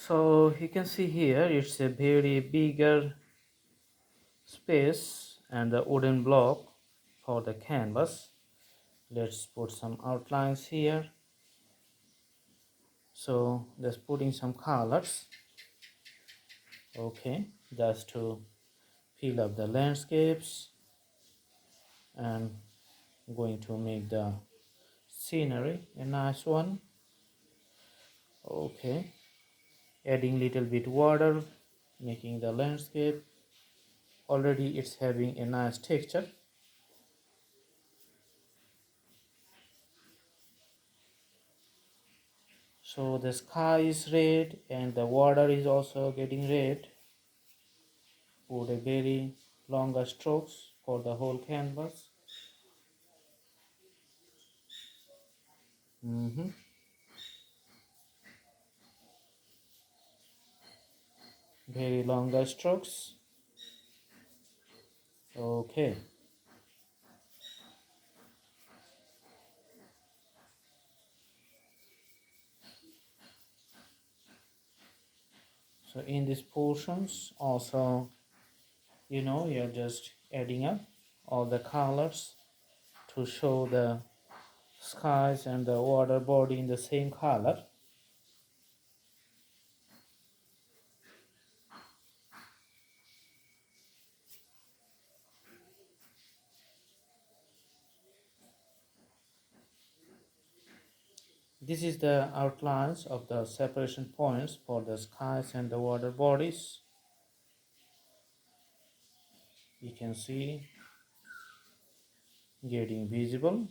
So you can see here it's a very bigger space and the wooden block for the canvas. Let's put some outlines here. So just putting some colors, okay, just to fill up the landscapes, and going to make the scenery a nice one. Okay, adding little bit water, making the landscape, already it's having a nice texture. So the sky is red and the water is also getting red. Put a very longer strokes for the whole canvas. Very longer strokes. Okay. So in these portions also, you're just adding up all the colors to show the skies and the water body in the same color. This is the outlines of the separation points for the skies and the water bodies. You can see getting visible.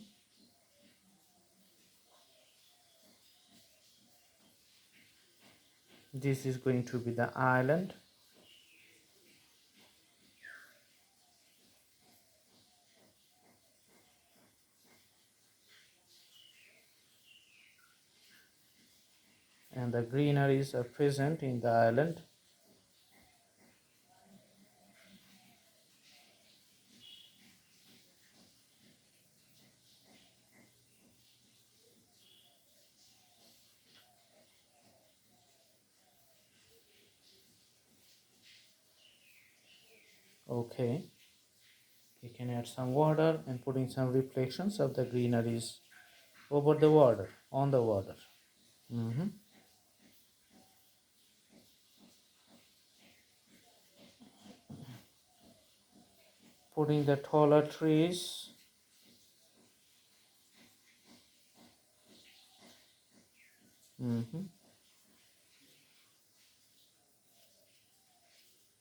This is going to be the island. And the greeneries are present in the island. Okay, you can add some water and putting some reflections of the greeneries over the water, on the water. Putting the taller trees.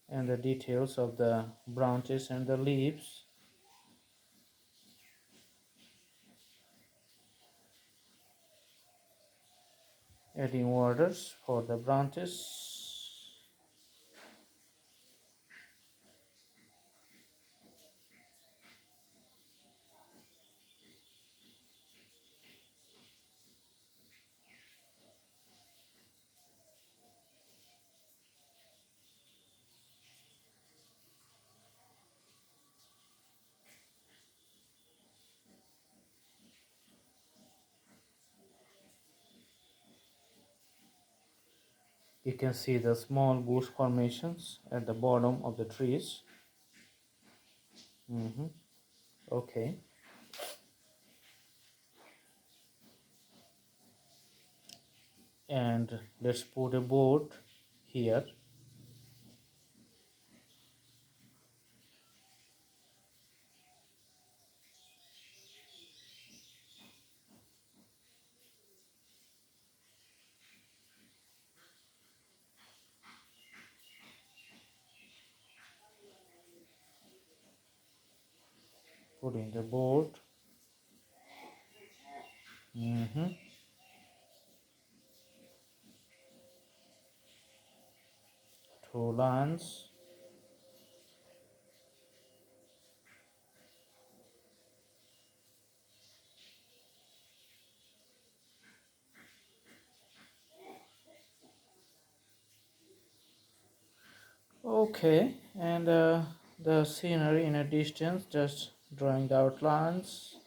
And the details of the branches and the leaves. Adding waters for the branches. You can see the small bush formations at the bottom of the trees. Okay. And let's put a board here. Putting the board. Two lines. Okay, and the scenery in a distance, just drawing the outlines.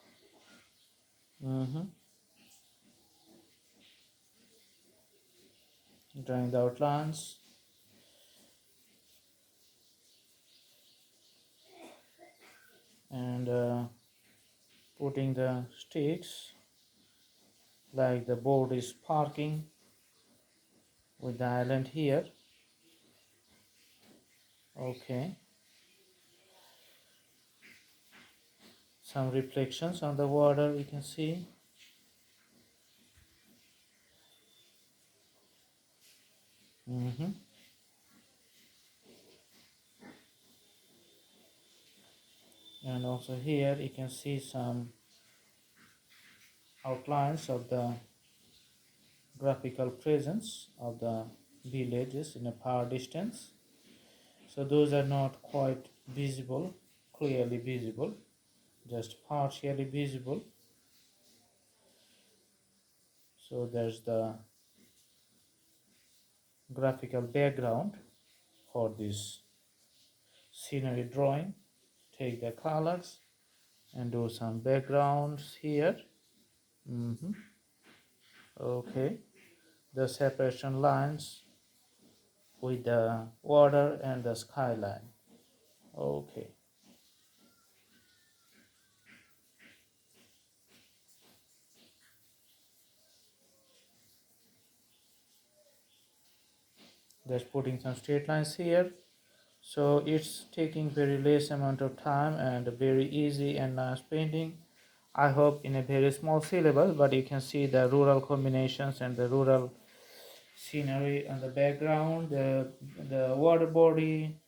drawing the outlines, and putting the sticks like the board is parking with the island here. Okay, some reflections on the water you can see. And also here you can see some outlines of the graphical presence of the villages in a far distance. So those are not quite visible, clearly visible, just partially visible. So there's the graphical background for this scenery drawing. Take the colors and do some backgrounds here. Okay, the separation lines with the water and the skyline. Okay, just putting some straight lines here. So it's taking very less amount of time and very easy and nice painting. I hope in a very small syllable, but you can see the rural combinations and the rural scenery on the background, the water body,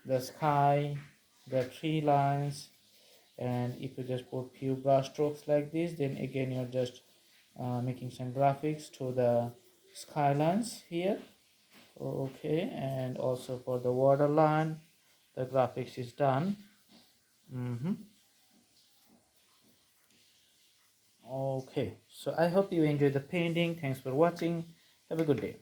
the sky, the tree lines, and if you just put few brush strokes like this, then again you're just making some graphics to the skylines here. Okay, and also for the waterline, the graphics is done. Okay, so I hope you enjoyed the painting. Thanks for watching. Have a good day.